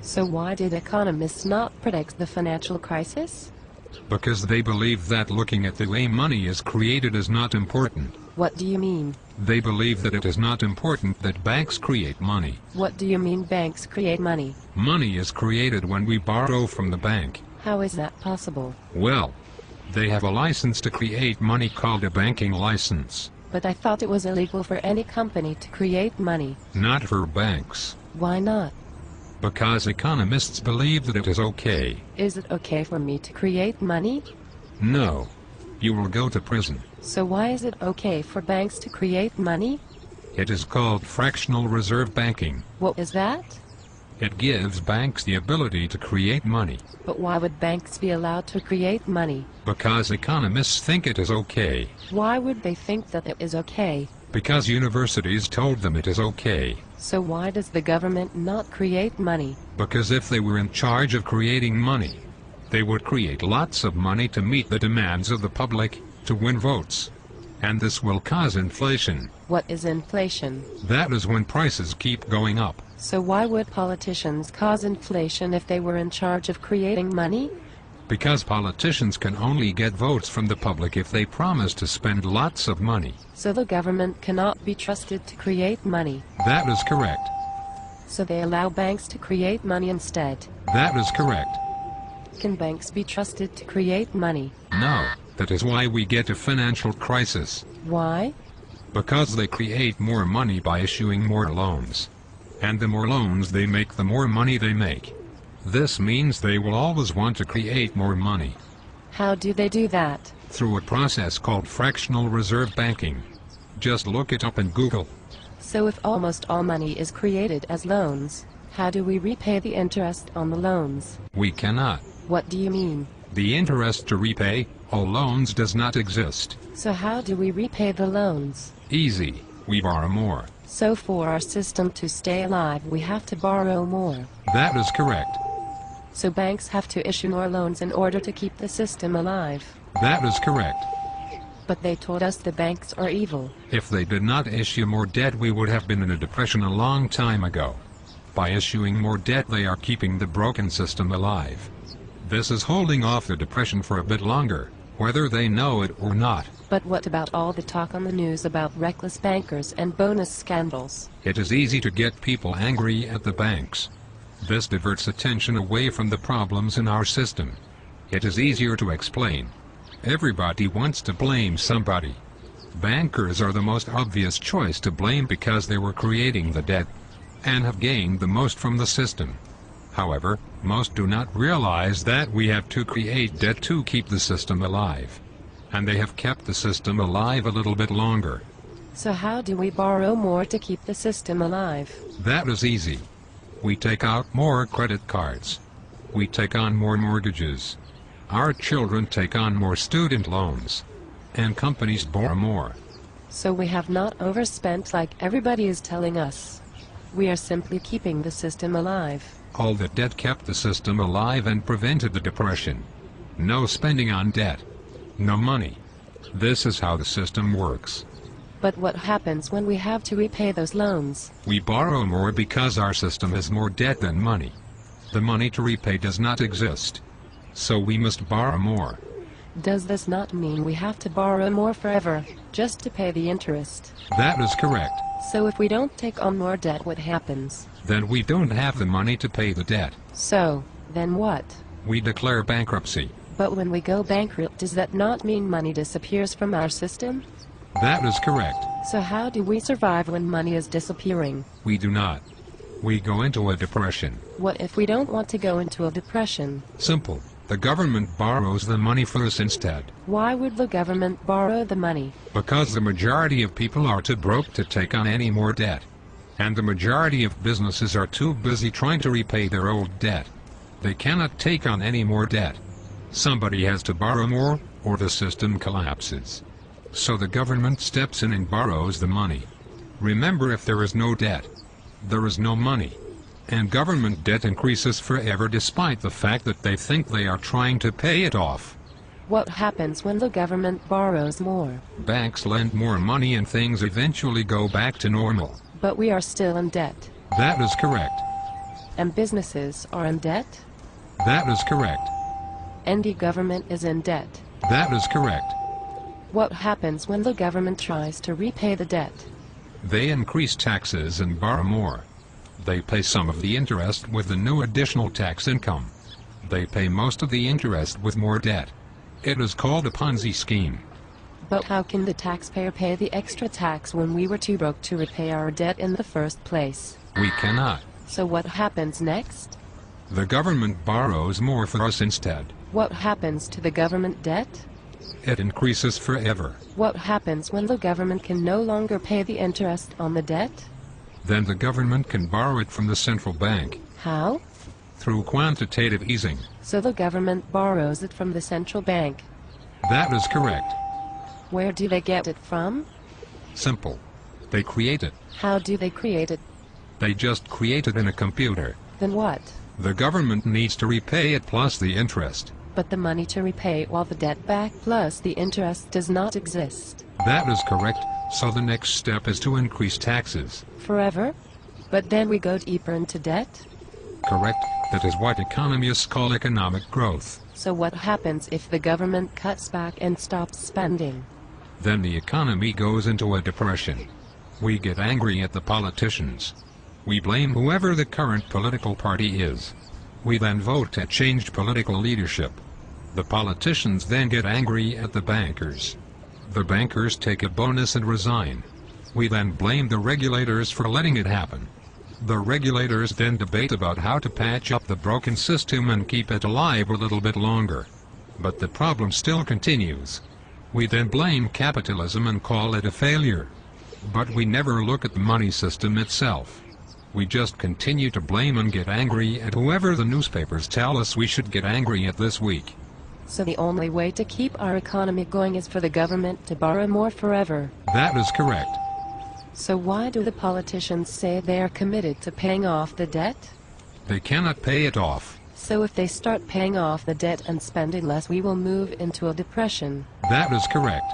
So why did economists not predict the financial crisis? Because they believe that looking at the way money is created is not important. What do you mean? They believe that it is not important that banks create money. What do you mean banks create money? Money is created when we borrow from the bank. How is that possible? Well, they have a license to create money called a banking license. But I thought it was illegal for any company to create money. Not for banks. Why not? Because economists believe that it is okay. Is it okay for me to create money? No. You will go to prison. So why is it okay for banks to create money? It is called fractional reserve banking. What is that? It gives banks the ability to create money. But why would banks be allowed to create money? Because economists think it is okay. Why would they think that it is okay? Because universities told them it is okay. So why does the government not create money? Because if they were in charge of creating money, they would create lots of money to meet the demands of the public, to win votes. And this will cause inflation. What is inflation? That is when prices keep going up. So why would politicians cause inflation if they were in charge of creating money? Because politicians can only get votes from the public if they promise to spend lots of money. So the government cannot be trusted to create money. That is correct. So they allow banks to create money instead. That is correct. Can banks be trusted to create money? No. That is why we get a financial crisis. Why? Because they create more money by issuing more loans. And the more loans they make, the more money they make. This means they will always want to create more money. How do they do that? Through a process called fractional reserve banking. Just look it up in Google. So if almost all money is created as loans, how do we repay the interest on the loans? We cannot. What do you mean? The interest to repay all loans does not exist. So how do we repay the loans? Easy. We borrow more. So for our system to stay alive, we have to borrow more. That is correct. So banks have to issue more loans in order to keep the system alive. That is correct. But they told us the banks are evil. If they did not issue more debt, we would have been in a depression a long time ago. By issuing more debt, they are keeping the broken system alive. This is holding off the depression for a bit longer, whether they know it or not. But what about all the talk on the news about reckless bankers and bonus scandals? It is easy to get people angry at the banks. This diverts attention away from the problems in our system. It is easier to explain. Everybody wants to blame somebody. Bankers are the most obvious choice to blame because they were creating the debt and have gained the most from the system. However, most do not realize that we have to create debt to keep the system alive. And they have kept the system alive a little bit longer. So how do we borrow more to keep the system alive? That is easy. We take out more credit cards. We take on more mortgages. Our children take on more student loans. And companies borrow more. So we have not overspent like everybody is telling us. We are simply keeping the system alive. All the debt kept the system alive and prevented the depression. No spending on debt. No money. This is how the system works. But what happens when we have to repay those loans? We borrow more because our system has more debt than money. The money to repay does not exist. So we must borrow more. Does this not mean we have to borrow more forever, just to pay the interest? That is correct. So if we don't take on more debt, what happens? Then we don't have the money to pay the debt. So, then what? We declare bankruptcy. But when we go bankrupt, does that not mean money disappears from our system? That is correct. So how do we survive when money is disappearing? We do not. We go into a depression. What if we don't want to go into a depression? Simple. The government borrows the money for us instead. Why would the government borrow the money? Because the majority of people are too broke to take on any more debt. And the majority of businesses are too busy trying to repay their old debt. They cannot take on any more debt. Somebody has to borrow more, or the system collapses. So the government steps in and borrows the money. Remember, if there is no debt, there is no money. And government debt increases forever despite the fact that they think they are trying to pay it off. What happens when the government borrows more? Banks lend more money and things eventually go back to normal. But we are still in debt. That is correct. And businesses are in debt? That is correct. And the government is in debt. That is correct. What happens when the government tries to repay the debt? They increase taxes and borrow more. They pay some of the interest with the new additional tax income. They pay most of the interest with more debt. It is called a Ponzi scheme. But how can the taxpayer pay the extra tax when we were too broke to repay our debt in the first place? We cannot. So what happens next? The government borrows more for us instead. What happens to the government debt? It increases forever. What happens when the government can no longer pay the interest on the debt? Then the government can borrow it from the central bank. How? Through quantitative easing. So the government borrows it from the central bank. That is correct. Where do they get it from? Simple. They create it. How do they create it? They just create it in a computer. Then what? The government needs to repay it plus the interest. But the money to repay all the debt back plus the interest does not exist. That is correct, so the next step is to increase taxes. Forever? But then we go deeper into debt? Correct, that is what economists call economic growth. So what happens if the government cuts back and stops spending? Then the economy goes into a depression. We get angry at the politicians. We blame whoever the current political party is. We then vote to change political leadership. The politicians then get angry at the bankers. The bankers take a bonus and resign. We then blame the regulators for letting it happen. The regulators then debate about how to patch up the broken system and keep it alive a little bit longer. But the problem still continues. We then blame capitalism and call it a failure. But we never look at the money system itself. We just continue to blame and get angry at whoever the newspapers tell us we should get angry at this week. So the only way to keep our economy going is for the government to borrow more forever. That is correct. So why do the politicians say they are committed to paying off the debt? They cannot pay it off. So if they start paying off the debt and spending less, we will move into a depression. That is correct.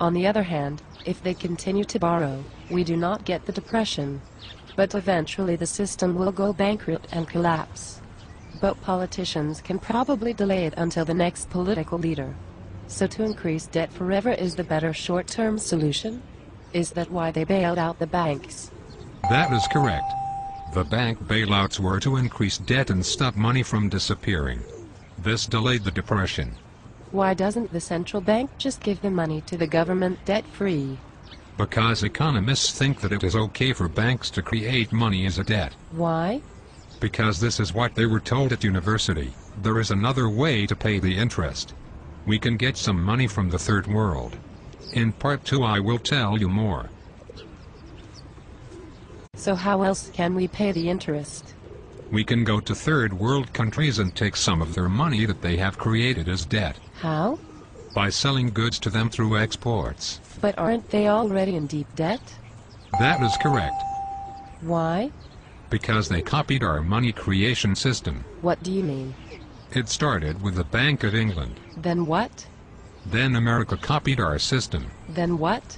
On the other hand, if they continue to borrow, we do not get the depression. But eventually the system will go bankrupt and collapse. But politicians can probably delay it until the next political leader. So to increase debt forever is the better short-term solution? Is that why they bailed out the banks? That is correct. The bank bailouts were to increase debt and stop money from disappearing. This delayed the depression. Why doesn't the central bank just give the money to the government debt-free? Because economists think that it is okay for banks to create money as a debt. Why? Because this is what they were told at university. There is another way to pay the interest. We can get some money from the third world. In part 2 I will tell you more. So how else can we pay the interest? We can go to third world countries and take some of their money that they have created as debt. How? By selling goods to them through exports. But aren't they already in deep debt? That is correct. Why? Because they copied our money creation system. What do you mean? It started with the Bank of England. Then what? Then America copied our system. Then what?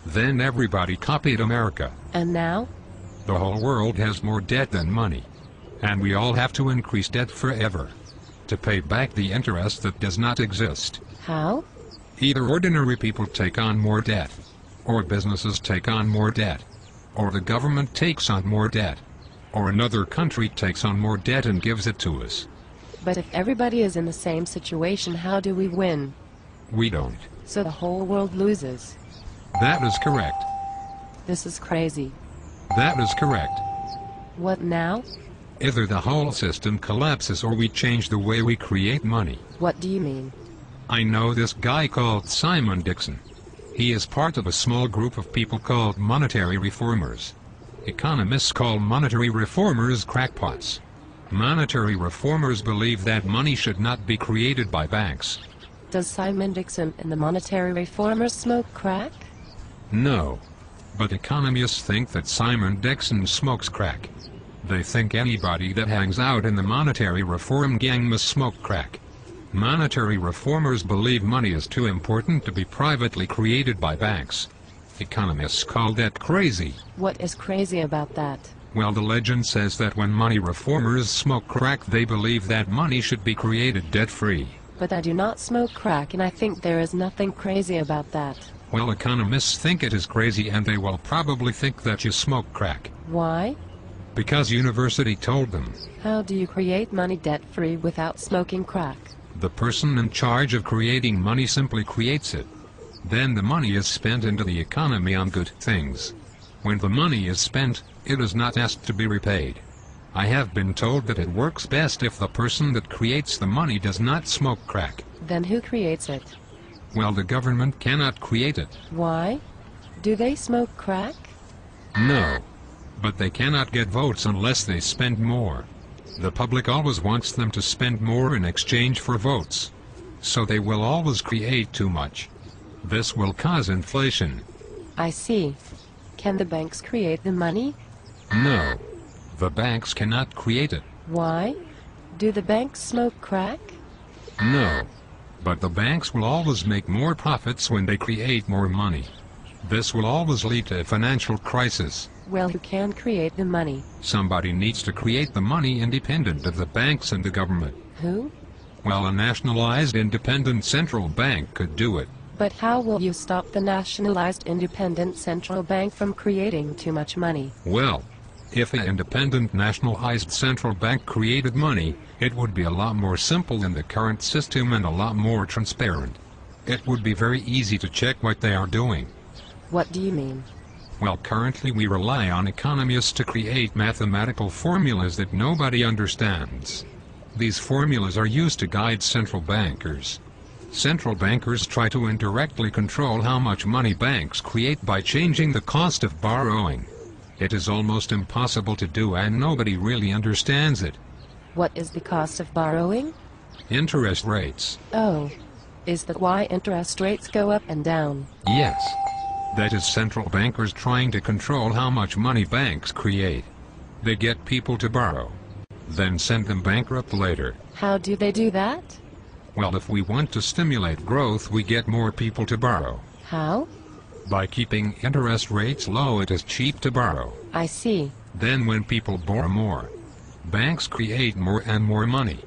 Then everybody copied America. And now? The whole world has more debt than money. And we all have to increase debt forever. To pay back the interest that does not exist. How? Either ordinary people take on more debt, or businesses take on more debt, or the government takes on more debt, or another country takes on more debt and gives it to us. But if everybody is in the same situation, how do we win? We don't. So the whole world loses. That is correct. This is crazy. That is correct. What now? Either the whole system collapses or we change the way we create money. What do you mean? I know this guy called Simon Dixon. He is part of a small group of people called monetary reformers. Economists call monetary reformers crackpots. Monetary reformers believe that money should not be created by banks. Does Simon Dixon and the monetary reformers smoke crack? No. But economists think that Simon Dixon smokes crack. They think anybody that hangs out in the monetary reform gang must smoke crack. Monetary reformers believe money is too important to be privately created by banks. Economists call that crazy. What is crazy about that? Well, the legend says that when money reformers smoke crack, they believe that money should be created debt-free. But I do not smoke crack, and I think there is nothing crazy about that. Well, economists think it is crazy, and they will probably think that you smoke crack. Why? Because university told them. How do you create money debt-free without smoking crack? The person in charge of creating money simply creates it. Then the money is spent into the economy on good things. When the money is spent, it is not asked to be repaid. I have been told that it works best if the person that creates the money does not smoke crack. Then who creates it? Well, the government cannot create it. Why? Do they smoke crack? No. But they cannot get votes unless they spend more. The public always wants them to spend more in exchange for votes. So they will always create too much. This will cause inflation. I see. Can the banks create the money? No. The banks cannot create it. Why? Do the banks smoke crack? No. But the banks will always make more profits when they create more money. This will always lead to a financial crisis. Well, who can create the money? Somebody needs to create the money independent of the banks and the government. Who? Well, a nationalized independent central bank could do it. But how will you stop the nationalized independent central bank from creating too much money? Well, if an independent nationalized central bank created money, it would be a lot more simple than the current system and a lot more transparent. It would be very easy to check what they are doing. What do you mean? Well, currently we rely on economists to create mathematical formulas that nobody understands. These formulas are used to guide central bankers. Central bankers try to indirectly control how much money banks create by changing the cost of borrowing. It is almost impossible to do, and nobody really understands it. What is the cost of borrowing? Interest rates. Oh. Is that why interest rates go up and down? Yes. That is central bankers trying to control how much money banks create. They get people to borrow, then send them bankrupt later. How do they do that? Well, if we want to stimulate growth, we get more people to borrow. How? By keeping interest rates low, it is cheap to borrow. I see. Then when people borrow more, banks create more and more money.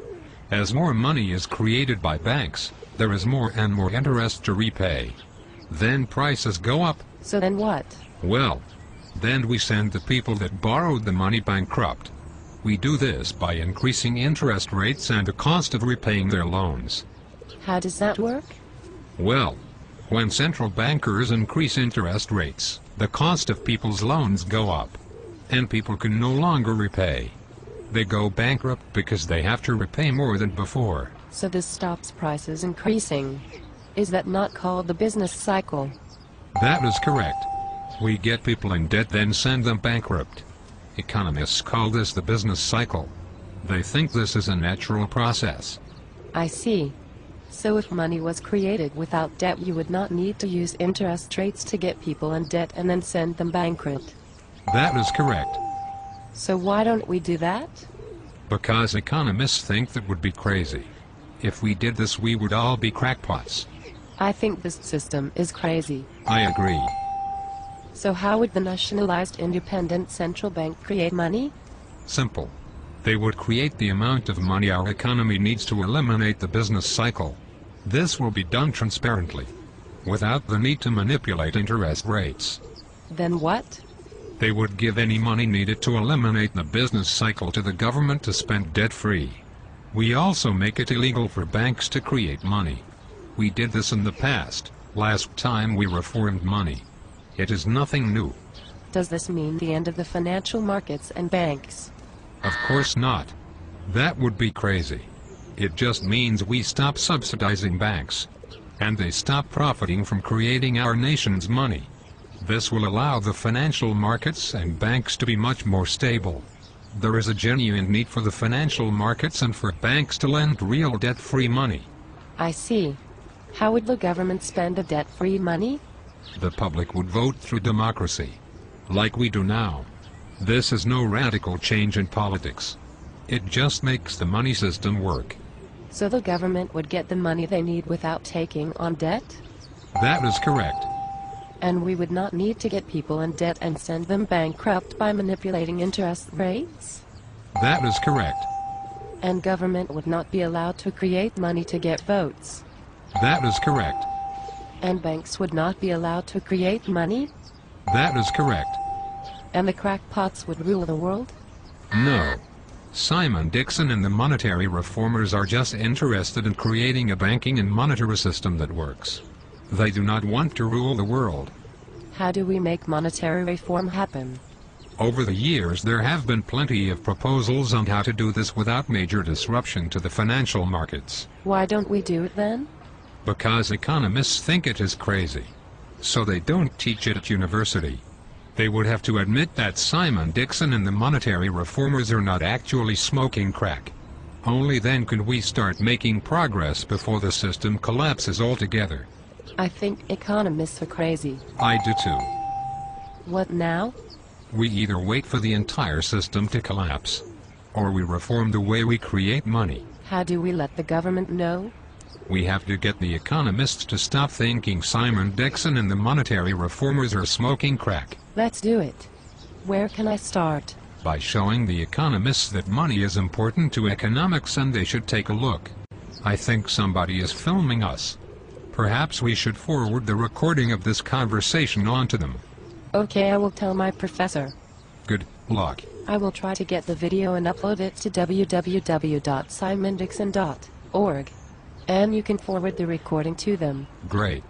As more money is created by banks, there is more and more interest to repay. Then prices go up. So then what? Well, then we send the people that borrowed the money bankrupt. We do this by increasing interest rates and the cost of repaying their loans. How does that work? Well, when central bankers increase interest rates, the cost of people's loans go up, and people can no longer repay. They go bankrupt because they have to repay more than before. So this stops prices increasing. Is that not called the business cycle? That is correct. We get people in debt, then send them bankrupt. Economists call this the business cycle. They think this is a natural process. I see. So if money was created without debt, you would not need to use interest rates to get people in debt and then send them bankrupt. That is correct. So why don't we do that? Because economists think that would be crazy. If we did this, we would all be crackpots. I think this system is crazy. I agree. So how would the nationalized independent central bank create money? Simple. They would create the amount of money our economy needs to eliminate the business cycle. This will be done transparently, without the need to manipulate interest rates. Then what? They would give any money needed to eliminate the business cycle to the government to spend debt-free. We also make it illegal for banks to create money. We did this in the past, last time we reformed money. It is nothing new. Does this mean the end of the financial markets and banks? Of course not. That would be crazy. It just means we stop subsidizing banks, and they stop profiting from creating our nation's money. This will allow the financial markets and banks to be much more stable. There is a genuine need for the financial markets and for banks to lend real debt-free money. I see. How would the government spend the debt-free money? The public would vote through democracy, like we do now. This is no radical change in politics. It just makes the money system work. So the government would get the money they need without taking on debt? That is correct. And we would not need to get people in debt and send them bankrupt by manipulating interest rates? That is correct. And government would not be allowed to create money to get votes? That is correct. And banks would not be allowed to create money? That is correct. And the crackpots would rule the world? No. Simon Dixon and the monetary reformers are just interested in creating a banking and monetary system that works. They do not want to rule the world. How do we make monetary reform happen? Over the years there have been plenty of proposals on how to do this without major disruption to the financial markets. Why don't we do it then? Because economists think it is crazy. So they don't teach it at university. They would have to admit that Simon Dixon and the monetary reformers are not actually smoking crack. Only then could we start making progress before the system collapses altogether. I think economists are crazy. I do too. What now? We either wait for the entire system to collapse, or we reform the way we create money. How do we let the government know? We have to get the economists to stop thinking Simon Dixon and the monetary reformers are smoking crack. Let's do it. Where can I start? By showing the economists that money is important to economics and they should take a look. I think somebody is filming us. Perhaps we should forward the recording of this conversation on to them. Okay, I will tell my professor. Good luck. I will try to get the video and upload it to www.simondixon.org. And you can forward the recording to them. Great.